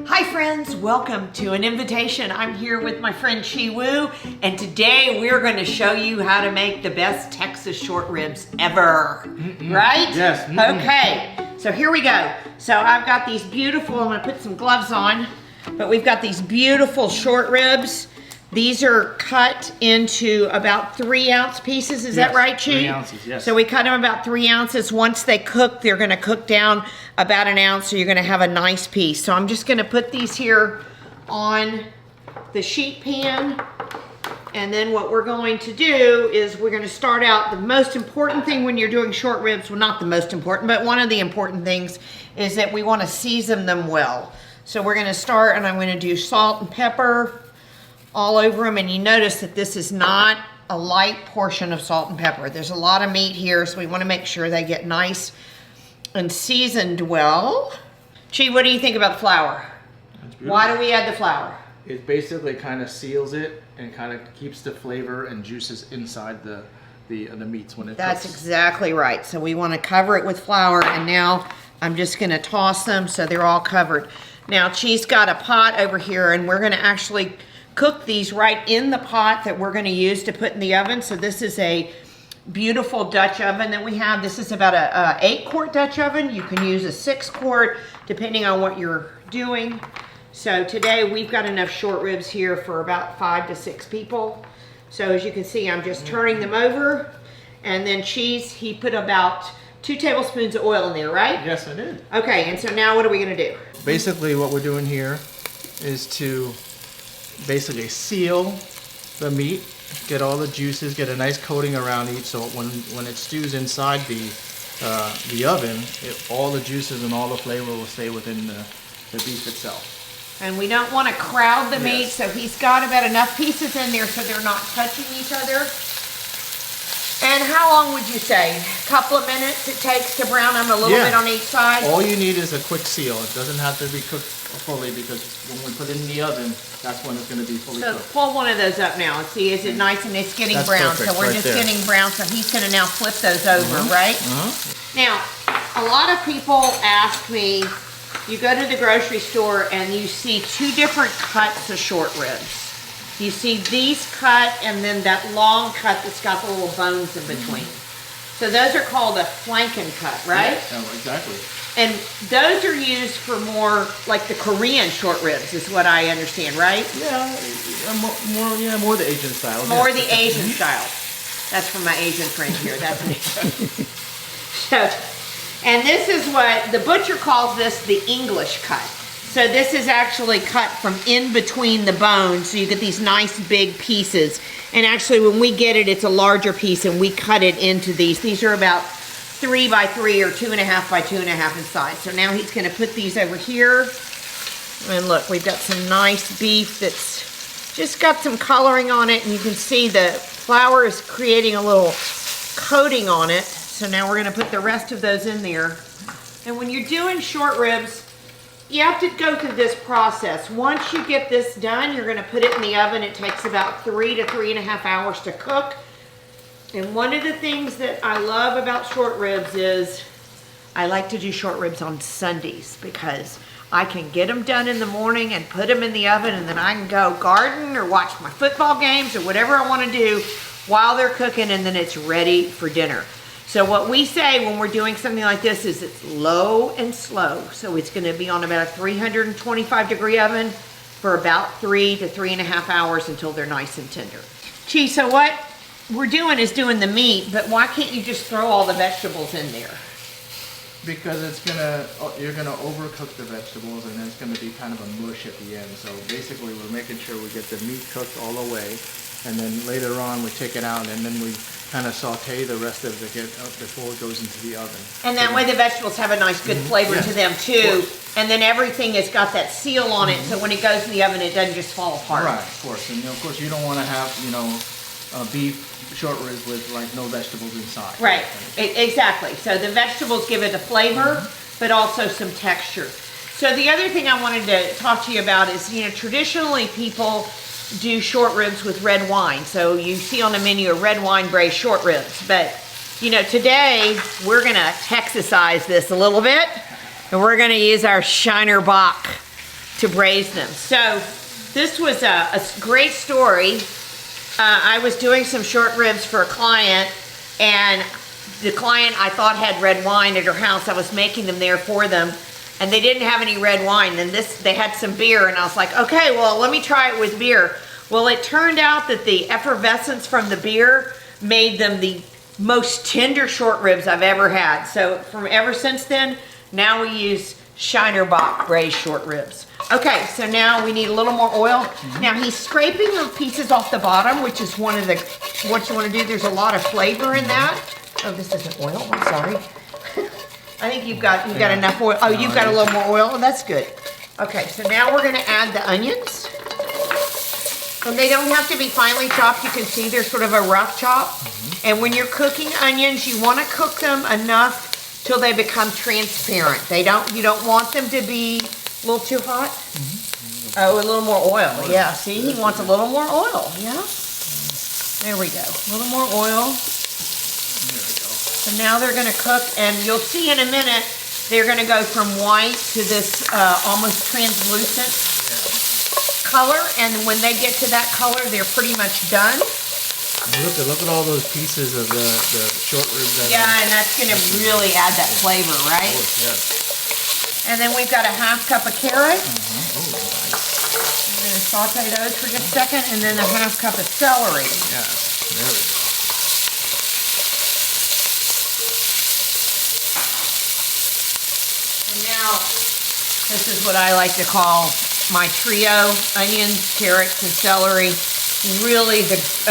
Hi friends, welcome to an invitation. I'm here with my friend Chi Wu, and today we're going to show you how to make the best Texas short ribs ever. Right? Yes. Okay, so here we go. So I've got these beautiful, I'm going to put some gloves on, but we've got these beautiful short ribs. These are cut into about 3-ounce pieces. Is that right, Chi? 3 ounces, yes. So we cut them about 3 ounces. Once they cook, they're going to cook down about 1 ounce, so you're going to have a nice piece. So I'm just going to put these here on the sheet pan. And then what we're going to do is we're going to start out, the most important thing when you're doing short ribs, well, not the most important, but one of the important things is that we want to season them well. So we're going to start, and I'm going to do salt and pepper all over them, and you notice that this is not a light portion of salt and pepper. There's a lot of meat here, so we want to make sure they get nice and seasoned well. Chi, what do you think about the flour? Why do we add the flour? It basically kind of seals it and kind of keeps the flavor and juices inside the meats when it That's cooks. exactly right. So we want to cover it with flour, and now I'm just going to toss them so they're all covered. Now Chi's got a pot over here, and we're going to actually cook these right in the pot that we're going to use to put in the oven. So this is a beautiful Dutch oven that we have. This is about a 8-quart Dutch oven. You can use a 6-quart depending on what you're doing. So today we've got enough short ribs here for about 5 to 6 people. So as you can see, I'm just turning them over. And then cheese, he put about 2 tablespoons of oil in there, right? Yes, I did. Okay, and so now what are we going to do? Basically what we're doing here is to basically seal the meat, get all the juices, get a nice coating around each, so when it stews inside the oven, all the juices and all the flavor will stay within the beef itself. And we don't want to crowd the meat, so he's got about enough pieces in there so they're not touching each other. And how long would you say? A couple of minutes it takes to brown them a little bit on each side? All you need is a quick seal. It doesn't have to be cooked fully, because when we put it in the oven, that's when it's going to be fully cooked. So pull one of those up now and see, is it nice and it's getting That's brown? perfect, So we're right just there. getting brown, so he's going to now flip those over, right? Now, a lot of people ask me, you go to the grocery store and you see 2 different cuts of short ribs. You see these cut and then that long cut that's got the little bones in between. So those are called a flanken cut, right? Yeah, exactly. And those are used for more like the Korean short ribs is what I understand, right? Yeah, more the Asian style. More the Asian style. That's from my Asian friend here. That's an Asian. So, and this is what the butcher calls this the English cut. So this is actually cut from in between the bones, so you get these nice big pieces. And actually when we get it, it's a larger piece, and we cut it into these. These are about 3 by 3 or 2.5 by 2.5 in size. So now he's going to put these over here. And look, we've got some nice beef that's just got some coloring on it, and you can see the flour is creating a little coating on it. So now we're going to put the rest of those in there. And when you're doing short ribs, you have to go through this process. Once you get this done, you're going to put it in the oven. It takes about 3 to 3.5 hours to cook. And one of the things that I love about short ribs is I like to do short ribs on Sundays, because I can get them done in the morning and put them in the oven, and then I can go garden or watch my football games or whatever I want to do while they're cooking, and then it's ready for dinner. So what we say when we're doing something like this is it's low and slow. So it's going to be on about a 325-degree oven for about 3 to 3.5 hours until they're nice and tender. Chi, so what we're doing is doing the meat, but why can't you just throw all the vegetables in there? Because you're gonna overcook the vegetables, and then it's gonna be kind of a mush at the end. So basically we're making sure we get the meat cooked all the way, and then later on we take it out, and then we kind of saute the rest of it before it goes into the oven. And that way the vegetables have a nice good flavor to them too. And then everything has got that seal on it, so when it goes in the oven it doesn't just fall apart. Right, of course. And of course you don't want to have, beef short ribs with like no vegetables inside. Right, exactly. So the vegetables give it a flavor, but also some texture. So the other thing I wanted to talk to you about is, traditionally people do short ribs with red wine. So you see on the menu a red wine braised short ribs. But, today we're going to Texasize this a little bit. And we're going to use our Shiner Bock to braise them. So this was a great story. I was doing some short ribs for a client, and the client I thought had red wine at her house. I was making them there for them, and they didn't have any red wine. And they had some beer, and I was like, okay, well, let me try it with beer. Well, it turned out that the effervescence from the beer made them the most tender short ribs I've ever had. So ever since then, now we use Shiner Bock braised short ribs. Okay, so now we need a little more oil. Now he's scraping the pieces off the bottom, which is what you want to do. There's a lot of flavor in that. Oh, this isn't oil, I'm sorry. I think you've got enough oil. Oh, you've got a little more oil, and that's good. Okay, so now we're gonna add the onions. And they don't have to be finely chopped. You can see they're sort of a rough chop. And when you're cooking onions, you wanna cook them enough till they become transparent. You don't want them to be a little too hot. Oh, a little more oil. Yeah, see, he wants a little more oil. Yeah. There we go. A little more oil. There we go. So now they're gonna cook, and you'll see in a minute, they're gonna go from white to this almost translucent color. And when they get to that color, they're pretty much done. Look at all those pieces of the short ribs. Yeah, and that's gonna really add that flavor, right? Oh, yes. And then we've got a half cup of carrot. Oh, nice. I'm gonna saute those for just a second, and then a half cup of celery. Yes, there we go. And now, this is what I like to call my trio: onions, carrots, and celery. Really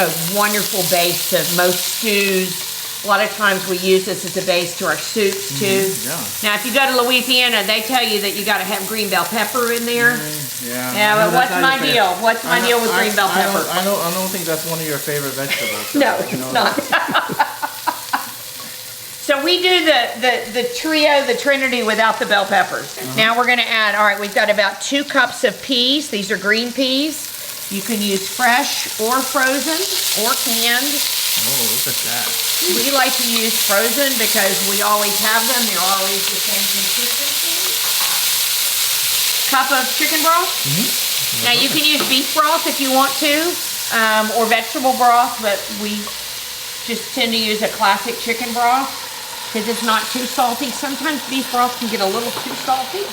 a wonderful base to most stews. A lot of times we use this as a base to our soups too. Yeah. Now, if you go to Louisiana, they tell you that you got to have green bell pepper in there. Yeah. Yeah, but what's my deal? What's my deal with green bell pepper? I don't think that's one of your favorite vegetables. No, it's not. So we do the trio, the trinity, without the bell peppers. Now we're going to add, all right, we've got about 2 cups of peas. These are green peas. You can use fresh or frozen or canned. Oh, look at that. We like to use frozen because we always have them. They're always the same consistency. Cup of chicken broth. Now you can use beef broth if you want to, or vegetable broth, but we just tend to use a classic chicken broth because it's not too salty. Sometimes beef broth can get a little too salty.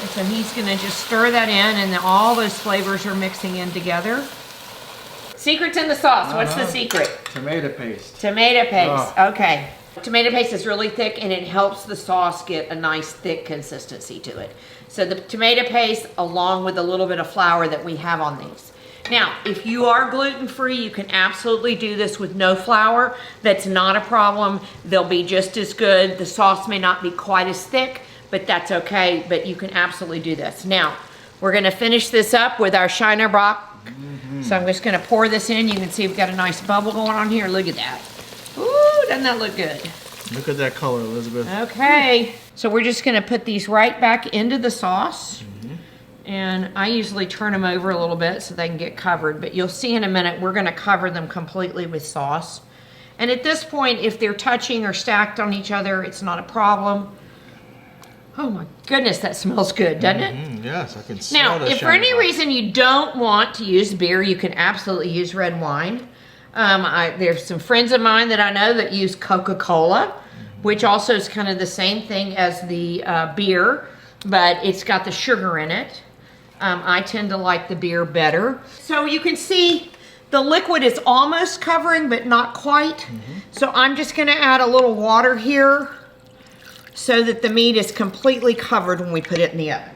And so he's gonna just stir that in, and then all those flavors are mixing in together. Secret's in the sauce. What's the secret? Tomato paste. Tomato paste, okay. Tomato paste is really thick, and it helps the sauce get a nice thick consistency to it. So the tomato paste along with a little bit of flour that we have on these. Now, if you are gluten-free, you can absolutely do this with no flour. That's not a problem. They'll be just as good. The sauce may not be quite as thick, but that's okay. But you can absolutely do this. Now, we're gonna finish this up with our Shiner Bock. So I'm just gonna pour this in. You can see we've got a nice bubble going on here. Look at that. Ooh, doesn't that look good? Look at that color, Elizabeth. Okay, so we're just gonna put these right back into the sauce. And I usually turn them over a little bit so they can get covered, but you'll see in a minute, we're gonna cover them completely with sauce. And at this point, if they're touching or stacked on each other, it's not a problem. Oh my goodness, that smells good, doesn't it? Yes, I can smell Now, the if for any Shiner Bock. reason you don't want to use beer, you can absolutely use red wine. There's some friends of mine that I know that use Coca-Cola, which also is kind of the same thing as the beer, but it's got the sugar in it. I tend to like the beer better. So you can see the liquid is almost covering, but not quite. So I'm just gonna add a little water here so that the meat is completely covered when we put it in the oven.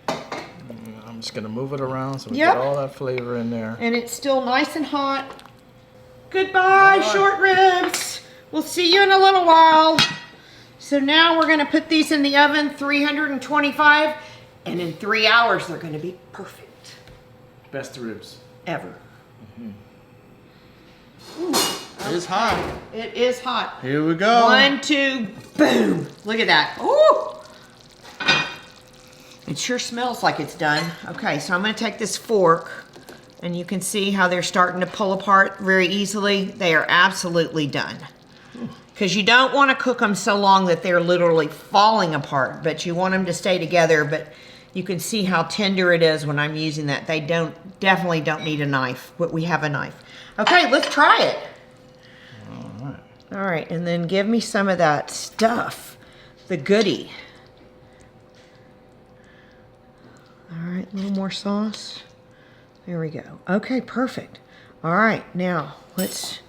I'm just gonna move it around so we Yep. get all that flavor in there. And it's still nice and hot. Goodbye, short ribs. We'll see you in a little while. So now we're gonna put these in the oven, 325, and in 3 hours they're gonna be perfect. Best ribs. Ever. It is hot. It is hot. Here we go. 1, 2, boom. Look at that. Ooh. It sure smells like it's done. Okay, so I'm gonna take this fork, and you can see how they're starting to pull apart very easily. They are absolutely done. because you don't want to cook them so long that they're literally falling apart, but you want them to stay together. But you can see how tender it is when I'm using that. They definitely don't need a knife, but we have a knife. Okay, let's try it. All right. All right, and then give me some of that stuff, the goodie. All right, a little more sauce. There we go. Okay, perfect. All right, now let's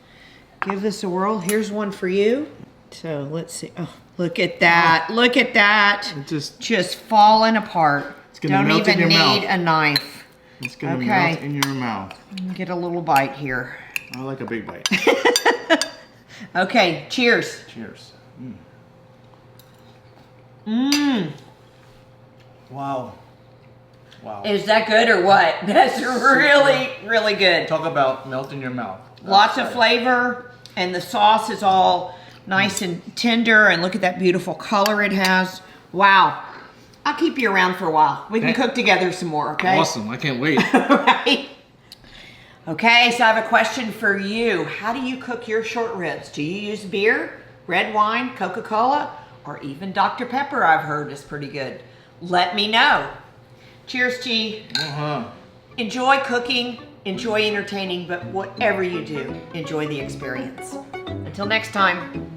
give this a whirl. Here's one for you. So let's see. Oh, look at that. Look at that. It just falling apart. It's gonna melt in your mouth. Don't even need a knife. It's gonna melt in your mouth. Get a little bite here. I like a big bite. Okay, cheers. Cheers. Mmm. Wow. Wow. Is that good or what? That's really, really good. Talk about melt in your mouth. Lots of flavor, and the sauce is all nice and tender, and look at that beautiful color it has. Wow. I'll keep you around for a while. We can cook together some more, okay? Awesome. I can't wait. Right. Okay, so I have a question for you. How do you cook your short ribs? Do you use beer, red wine, Coca-Cola, or even Dr. Pepper? I've heard is pretty good. Let me know. Cheers, G. Enjoy cooking, enjoy entertaining, but whatever you do, enjoy the experience. Until next time.